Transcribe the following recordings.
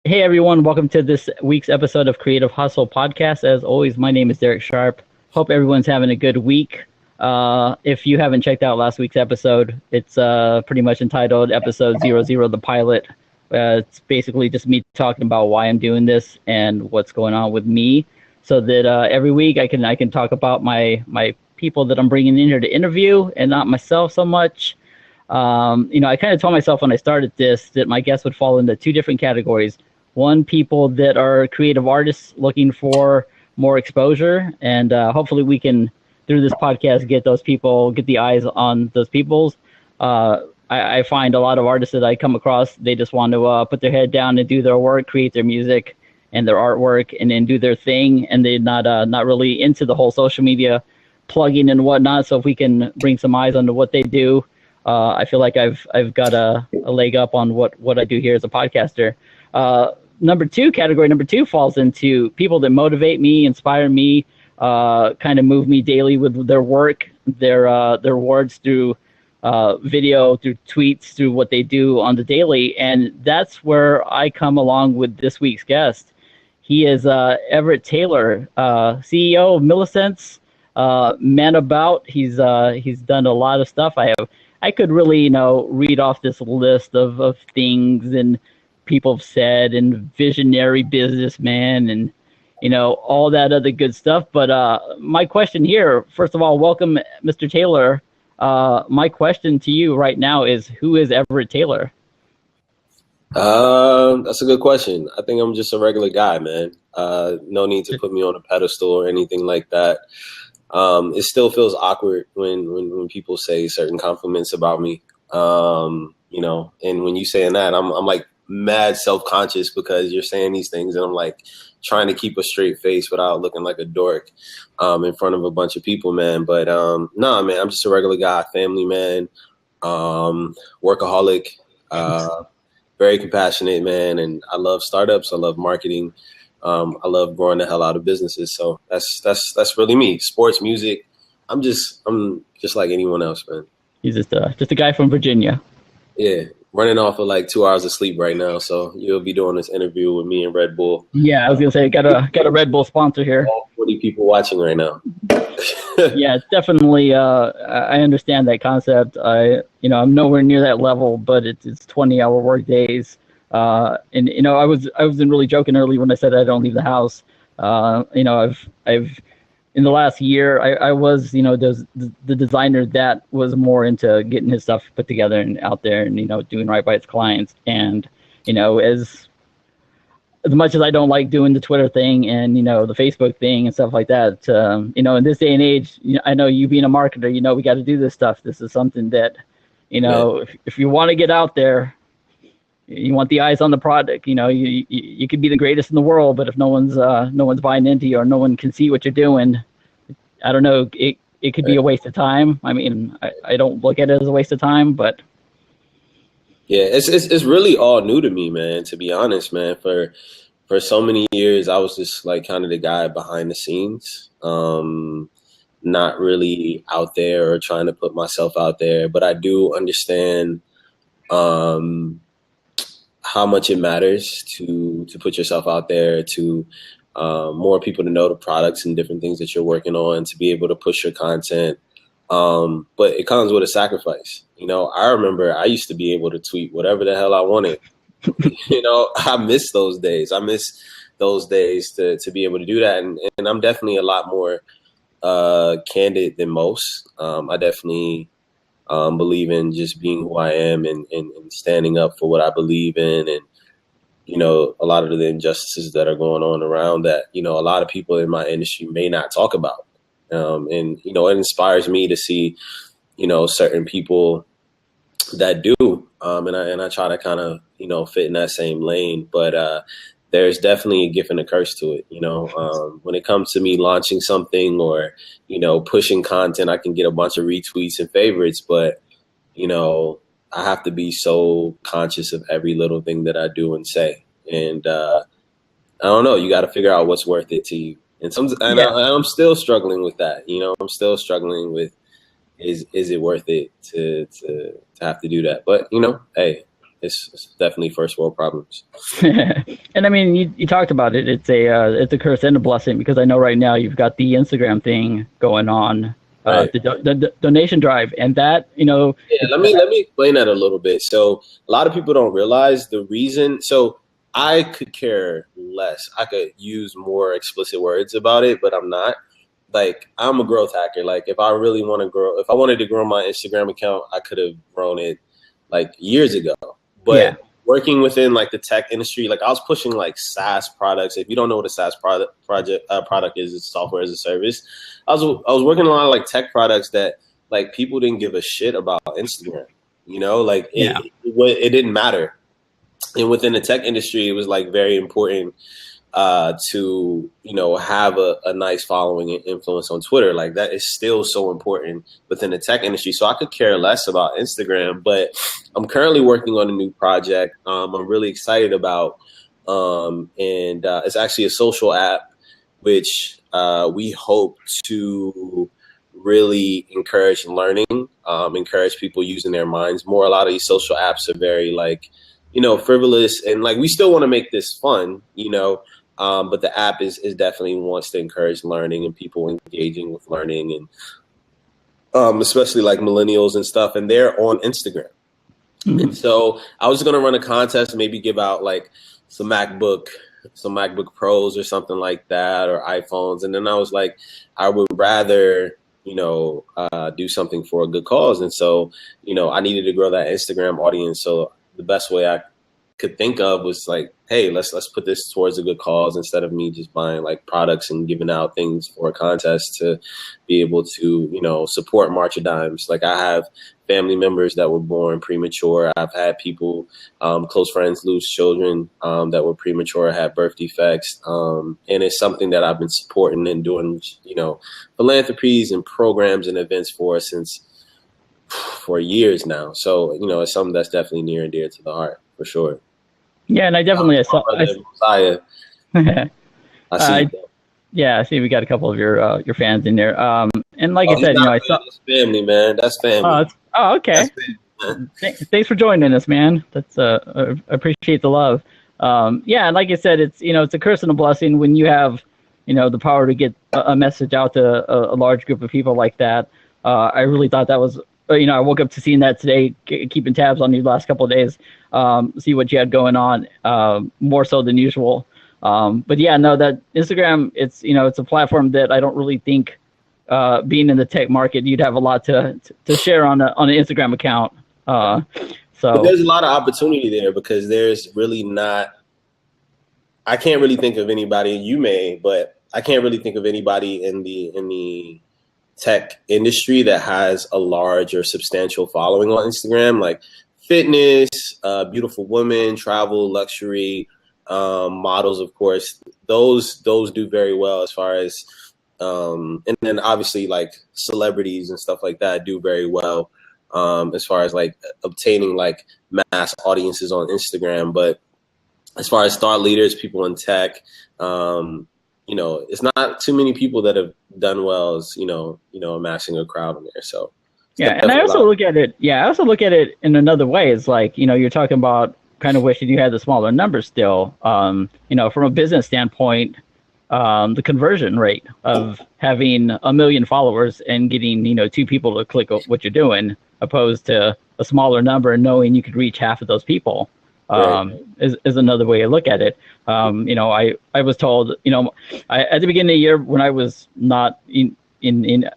Hey everyone, welcome to this week's episode of Creative Hustle Podcast. As always, my name is Derek Sharp. Hope everyone's having a good week. If you haven't checked out last week's episode, it's pretty much entitled Episode 00, the pilot. It's basically just me talking about why I'm doing this and what's going on with me, so that every week I can talk about my people that I'm bringing in here to interview and not myself so much. I kind of told myself when I started this that my guests would fall into two different categories. One, people that are creative artists looking for more exposure, and hopefully we can, through this podcast, get the eyes on those peoples. I find a lot of artists that I come across, they just want to put their head down and do their work, create their music and their artwork, and then do their thing, and they're not really into the whole social media plugging and whatnot. So if we can bring some eyes onto what they do, I feel like I've got a leg up on what I do here as a podcaster. Category number two falls into people that motivate me, inspire me, kind of move me daily with their work, their words through video, through tweets, through what they do on the daily. And that's where I come along with this week's guest. He is Everette Taylor, CEO of Millicent's, Man About. He's done a lot of stuff. I could really, read off this list of things and people have said, and visionary businessman, and all that other good stuff. But my question here, first of all, welcome, Mr. Taylor. My question to you right now is, who is Everette Taylor? That's a good question. I think I'm just a regular guy, man. No need to put me on a pedestal or anything like that. It still feels awkward when people say certain compliments about me. And when you saying that, I'm like mad self-conscious because you're saying these things, and I'm like trying to keep a straight face without looking like a dork in front of a bunch of people, man. But nah, man, I'm just a regular guy, family man, workaholic, very compassionate, man, and I love startups. I love marketing. I love growing the hell out of businesses. So that's really me. Sports, music. I'm just like anyone else, man. He's just a guy from Virginia. Yeah, running off of like 2 hours of sleep right now. So you'll be doing this interview with me and Red Bull. Yeah, I was gonna say, got a Red Bull sponsor here. All 40 people watching right now. Yeah, it's definitely. I understand that concept. I'm nowhere near that level, but it's 20-hour work days. And I wasn't really joking early when I said I don't leave the house. I've in the last year I was the designer that was more into getting his stuff put together and out there and doing right by its clients. And as much as I don't like doing the Twitter thing and the Facebook thing and stuff like that, in this day and age, I know you being a marketer, we got to do this stuff. This is something that if you want to get out there, you want the eyes on the product. You could be the greatest in the world, but if no one's buying into you or no one can see what you're doing, I don't know. It could be a waste of time. I mean, I don't look at it as a waste of time, but yeah, it's really all new to me, man. To be honest, man, for so many years, I was just like kind of the guy behind the scenes, not really out there or trying to put myself out there. But I do understand how much it matters to put yourself out there, to more people to know the products and different things that you're working on, to be able to push your content. But it comes with a sacrifice. I remember I used to be able to tweet whatever the hell I wanted. I miss those days. I miss those days to be able to do that. And I'm definitely a lot more candid than most. I definitely believe in just being who I am and standing up for what I believe in. And, a lot of the injustices that are going on around that, a lot of people in my industry may not talk about. And it inspires me to see, certain people that do. And I try to kind of, fit in that same lane. But there's definitely a gift and a curse to it. When it comes to me launching something or, pushing content, I can get a bunch of retweets and favorites. But, I have to be so conscious of every little thing that I do and say. And I don't know, you got to figure out what's worth it to you. And I'm still struggling with that. I'm still struggling with, is it worth it to have to do that? But, hey, it's definitely first world problems. And I mean, you talked about it. It's a curse and a blessing, because I know right now you've got the Instagram thing going on, Right. the donation drive, and that, Yeah, let me explain that a little bit. So a lot of people don't realize the reason. So I could care less. I could use more explicit words about it, but I'm not. Like, I'm a growth hacker. Like, if I really want to grow, if I wanted to grow my Instagram account, I could have grown it like years ago. Yeah. But working within like the tech industry, like I was pushing like SaaS products. If you don't know what a SaaS product is, it's software as a service. I was working on a lot of like tech products that like people didn't give a shit about Instagram. Like it didn't matter. And within the tech industry, it was like very important to have a nice following and influence on Twitter. Like, that is still so important within the tech industry. So I could care less about Instagram, but I'm currently working on a new project. I'm really excited about, and it's actually a social app, which we hope to really encourage learning, encourage people using their minds more. A lot of these social apps are very like, frivolous, and like we still want to make this fun, but the app is definitely wants to encourage learning and people engaging with learning, and especially like millennials and stuff, and they're on Instagram. Mm-hmm. And so I was going to run a contest, maybe give out like some MacBook Pros or something like that, or iPhones. And then I was like, I would rather, do something for a good cause. And so, I needed to grow that Instagram audience. So the best way I could think of was like, hey, let's put this towards a good cause, instead of me just buying like products and giving out things for a contest, to be able to, support March of Dimes. Like, I have family members that were born premature. I've had people, close friends, lose children that were premature, had birth defects. And it's something that I've been supporting and doing, philanthropies and programs and events for years now. So, it's something that's definitely near and dear to the heart, for sure. Yeah, and I definitely saw. Messiah. I see. Yeah, I see. We got a couple of your fans in there. And like I said, I saw. That's family, man. That's family. Okay. Thanks for joining us, man. That's I appreciate the love. Yeah, and like I said, it's it's a curse and a blessing when you have the power to get a message out to a large group of people like that. I really thought that was. I woke up to seeing that today, keeping tabs on you the last couple of days, see what you had going on, more so than usual. But yeah, no, that Instagram, it's a platform that I don't really think, being in the tech market, you'd have a lot to share on an Instagram account. But there's a lot of opportunity there, because there's really not. I can't really think of anybody. You may, but I can't really think of anybody in the tech industry that has a large or substantial following on Instagram, like fitness, beautiful women, travel, luxury, models, of course. Those do very well, as far as, and then obviously like celebrities and stuff like that do very well, as far as like obtaining like mass audiences on Instagram. But as far as thought leaders, people in tech, it's not too many people that have done well as, amassing a crowd in there. So yeah, and I also look at it. Yeah, I also look at it in another way. It's like, you're talking about kind of wishing you had the smaller numbers still. From a business standpoint, the conversion rate of having 1 million followers and getting, 2 people to click what you're doing, opposed to a smaller number and knowing you could reach half of those people. Is another way to look at it. I was told, at the beginning of the year, when I was not in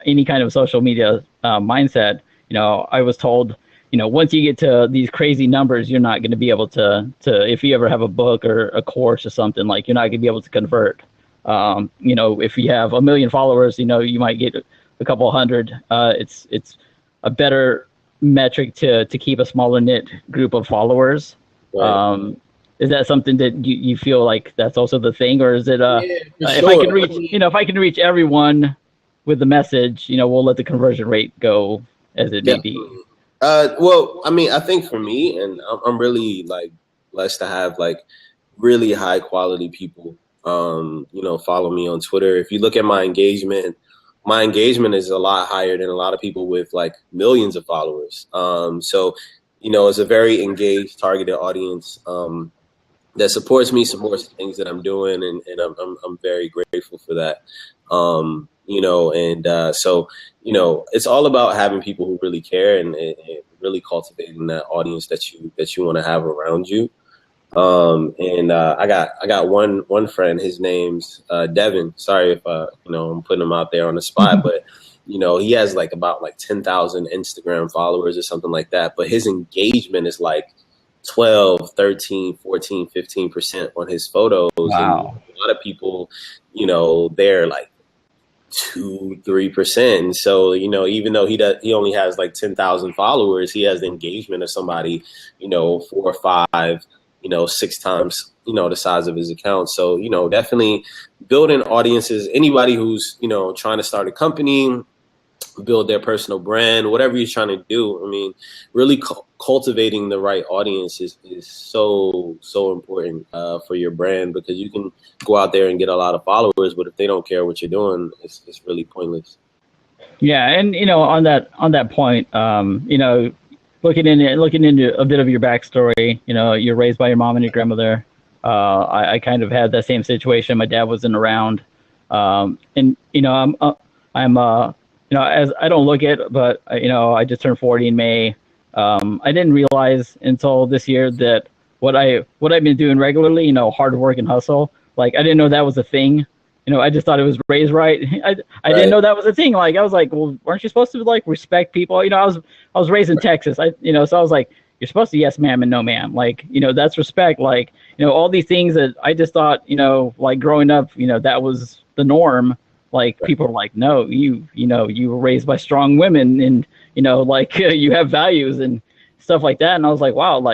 any kind of social media mindset, I was told, once you get to these crazy numbers, you're not going to be able to, if you ever have a book or a course or something, like, you're not going to be able to convert. If you have 1 million followers, you might get a couple hundred. It's a better metric to keep a smaller knit group of followers. Right. Is that something that you feel like that's also the thing, or is it if I can reach if I can reach everyone with the message, we'll let the conversion rate go as it may be? Well, I mean, I think for me, and I'm really like blessed to have like really high quality people follow me on Twitter. If you look at my engagement is a lot higher than a lot of people with like millions of followers. So it's a very engaged, targeted audience that supports me, supports the things that I'm doing, and I'm very grateful for that. So it's all about having people who really care and really cultivating that audience that you want to have around you. I got one friend. His name's Devin. Sorry if I'm putting him out there on the spot, but he has about 10,000 Instagram followers or something like that. But his engagement is 12, 13, 14, 15% on his photos. Wow. And a lot of people, they're 2-3%. And so, even though he only has 10,000 followers, he has the engagement of somebody, 4 or 5, 6 times, the size of his account. So, definitely building audiences, anybody who's, trying to start a company, build their personal brand, whatever you're trying to do. I mean, really cultivating the right audience is so important for your brand, because you can go out there and get a lot of followers, but if they don't care what you're doing, it's really pointless. Yeah, and on that point, looking into a bit of your backstory, you're raised by your mom and your grandmother. I kind of had that same situation. My dad wasn't around, and I'm as I don't look it, but I just turned 40 in May. I didn't realize until this year that what I've been doing regularly, hard work and hustle, I didn't know that was a thing. I just thought it was raised right. I didn't know that was a thing. I was like, well, aren't you supposed to respect people? I was raised in Texas. So I was like, you're supposed to yes ma'am and no ma'am. That's respect. All these things that I just thought, growing up, that was the norm. People are like, no, you were raised by strong women, and you have values and stuff like that. And I was like, wow,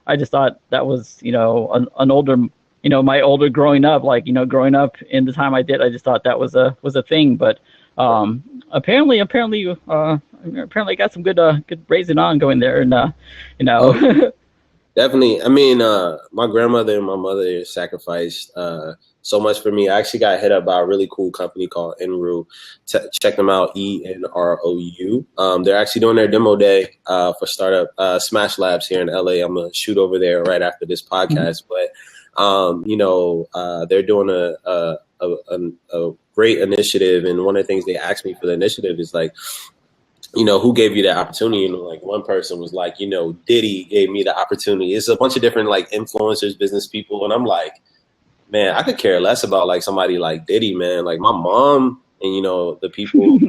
I just thought that was an older, my older growing up, growing up in the time I did, I just thought that was a thing. But apparently I got some good raising on going there, and Definitely. I mean, my grandmother and my mother sacrificed so much for me. I actually got hit up by a really cool company called Enrou. Check them out, ENROU. They're actually doing their demo day for startup Smash Labs here in LA. I'm gonna shoot over there right after this podcast. But they're doing a great initiative, and one of the things they asked me for the initiative is who gave you the opportunity? And one person was like, Diddy gave me the opportunity. It's a bunch of different influencers, business people. And I'm like, man, I could care less about somebody like Diddy, man. My mom and, the people,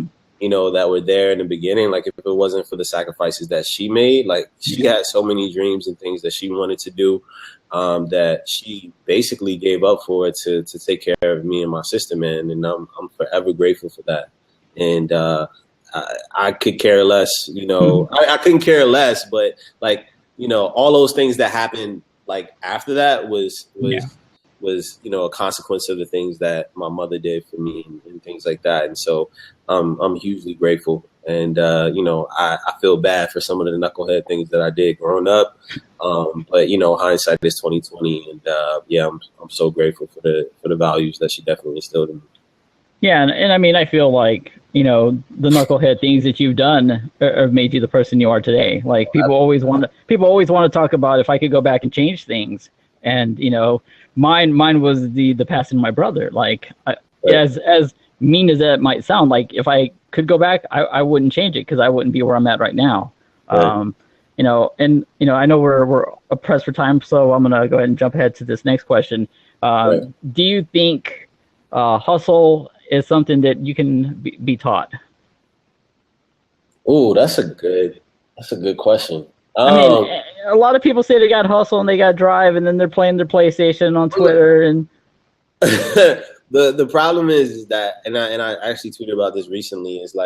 that were there in the beginning, if it wasn't for the sacrifices that she made, she had so many dreams and things that she wanted to do that she basically gave up for it to take care of me and my sister, man. And I'm forever grateful for that. And, I could care less, I couldn't care less, but all those things that happened after that was a consequence of the things that my mother did for me and things like that. And so I'm hugely grateful. And I feel bad for some of the knucklehead things that I did growing up. But hindsight is 2020, and I'm so grateful for the values that she definitely instilled in me. Yeah, and I mean, I feel the knucklehead things that you've done have made you the person you are today. People always want to talk about if I could go back and change things, and mine was the passing of my brother. As mean as that might sound, if I could go back, I wouldn't change it, because I wouldn't be where I'm at right now. Right. I know we're pressed for time, so I'm gonna go ahead and jump ahead to this next question. Right. Do you think hustle is something that you can be taught? Oh, that's a good question. I mean, a lot of people say they got hustle and they got drive, and then they're playing their PlayStation on Twitter. And the problem is that, and I actually tweeted about this recently, is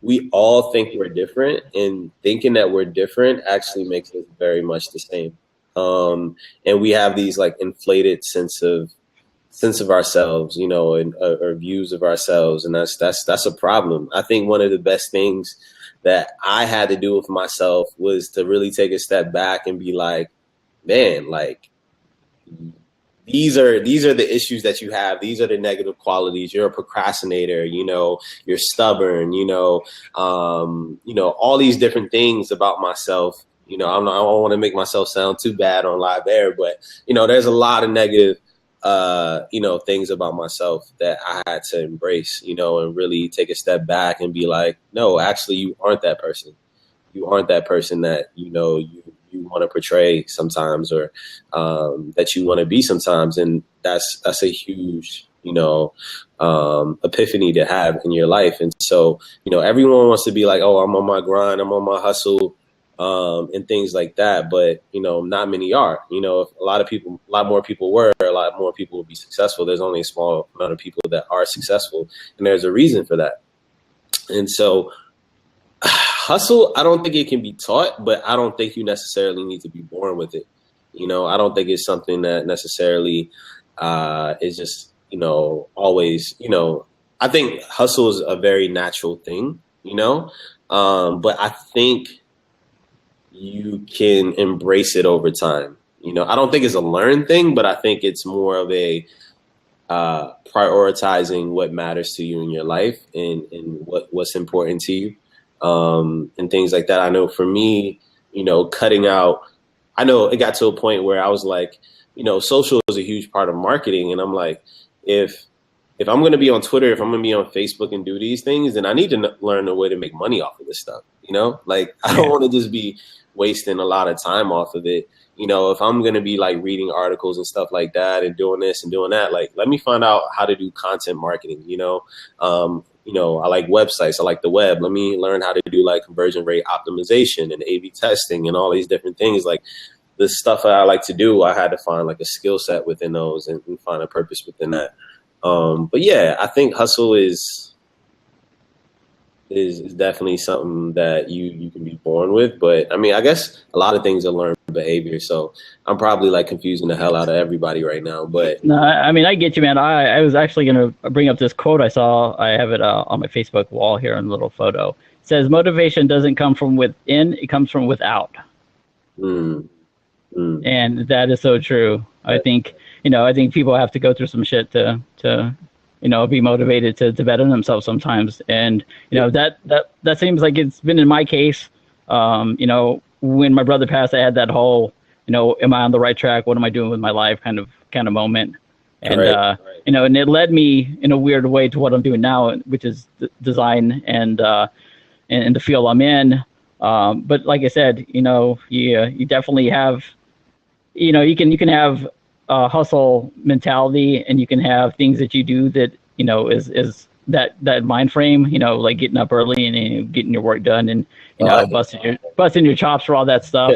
we all think we're different, and thinking that we're different actually makes us very much the same. And we have these inflated sense of ourselves, and or views of ourselves. And that's a problem. I think one of the best things that I had to do with myself was to really take a step back and be like, man, these are the issues that you have. These are the negative qualities. You're a procrastinator, you're stubborn, all these different things about myself, I don't want to make myself sound too bad on live air, but, there's a lot of negative, things about myself that I had to embrace, and really take a step back and be like, no, actually, you aren't that person. You aren't that person that, you want to portray sometimes, or that you want to be sometimes. And that's a huge, epiphany to have in your life. And so, everyone wants to be like, oh, I'm on my grind, I'm on my hustle, and things like that. But, not many are. If a lot more people were, a lot more people would be successful. There's only a small amount of people that are successful, and there's a reason for that. And so hustle, I don't think it can be taught, but I don't think you necessarily need to be born with it. I don't think it's something that necessarily is just, always, I think hustle is a very natural thing, but I think you can embrace it over time. I don't think it's a learned thing, but I think it's more of a prioritizing what matters to you in your life, and what's important to you, and things like that. I know for me, cutting out, I know it got to a point where I was like, social is a huge part of marketing. And I'm like, if I'm going to be on Twitter, if I'm going to be on Facebook and do these things, then I need to learn a way to make money off of this stuff. Like, I don't want to just be wasting a lot of time off of it. If I'm going to be like reading articles and stuff like that and doing this and doing that, like, let me find out how to do content marketing. I like websites. I like the web. Let me learn how to do like conversion rate optimization and A/B testing and all these different things. Like, the stuff that I like to do, I had to find like a skill set within those and find a purpose within that. But yeah, I think hustle is definitely something that you can be born with. But I mean, I guess a lot of things are learned behavior. So I'm probably like confusing the hell out of everybody right now. But no, I mean, I get you, man. I was actually going to bring up this quote I saw. I have it on my Facebook wall here in a little photo. It says, motivation doesn't come from within, it comes from without. And that is so true. I think people have to go through some shit to be motivated to better themselves sometimes. And, that seems like it's been in my case. When my brother passed, I had that whole, am I on the right track? What am I doing with my life? Kind of moment. And, and it led me in a weird way to what I'm doing now, which is design and the field I'm in. But like I said, you definitely have, you can have a hustle mentality, and you can have things that you do that, is that mind frame, like getting up early and getting your work done, and, busting your chops for all that stuff.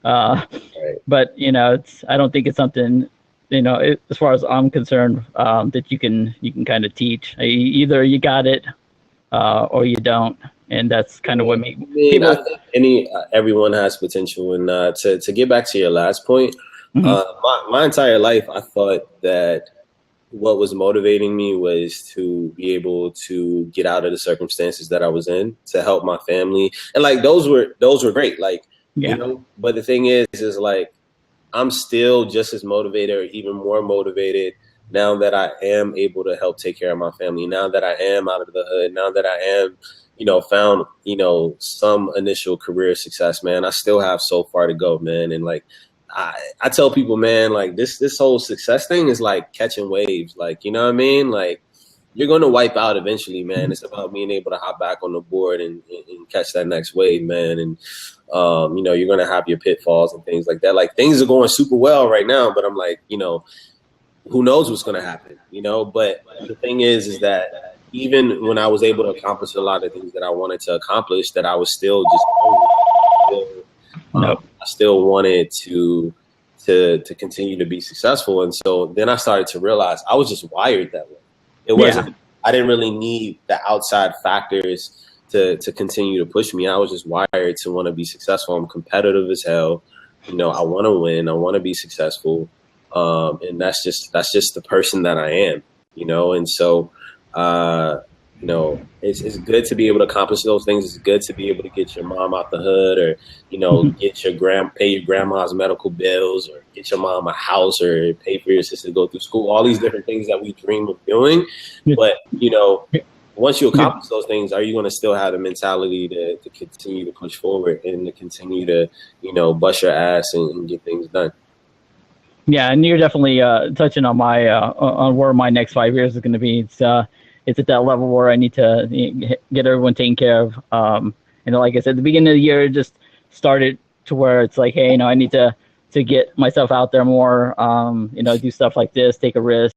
But, I don't think it's something, as far as I'm concerned, that you can kind of teach. Either you got it, or you don't. And that's kind of what makes people. I think everyone has potential. And to get back to your last point, my entire life, I thought that what was motivating me was to be able to get out of the circumstances that I was in, to help my family. And like, those were great. Like, but the thing is like, I'm still just as motivated, or even more motivated, now that I am able to help take care of my family, now that I am out of the hood, now that I am, found, some initial career success, man. I still have so far to go, man. And like, I tell people, man, like this whole success thing is like catching waves. Like, you know what I mean? Like, you're going to wipe out eventually, man. It's about being able to hop back on the board and catch that next wave, man. And, you're going to have your pitfalls and things like that. Like, things are going super well right now, but I'm like, who knows what's going to happen, But the thing is that even when I was able to accomplish a lot of things that I wanted to accomplish, that I was still I still wanted to continue to be successful. And so then I started to realize I was just wired that way. It wasn't, I didn't really need the outside factors to continue to push me. I was just wired to want to be successful. I'm competitive as hell. I want to win. I want to be successful. And that's just the person that I am, and so, it's good to be able to accomplish those things. It's good to be able to get your mom out the hood, or, pay your grandma's medical bills, or get your mom a house, or pay for your sister to go through school, all these different things that we dream of doing. But, once you accomplish those things, are you going to still have the mentality to continue to push forward and to continue to, bust your ass and get things done? Yeah, and you're definitely touching on my on where my next 5 years is going to be. It's at that level where I need to get everyone taken care of. Like I said, at the beginning of the year, it just started to where it's like, hey, I need to get myself out there more. Do stuff like this, take a risk,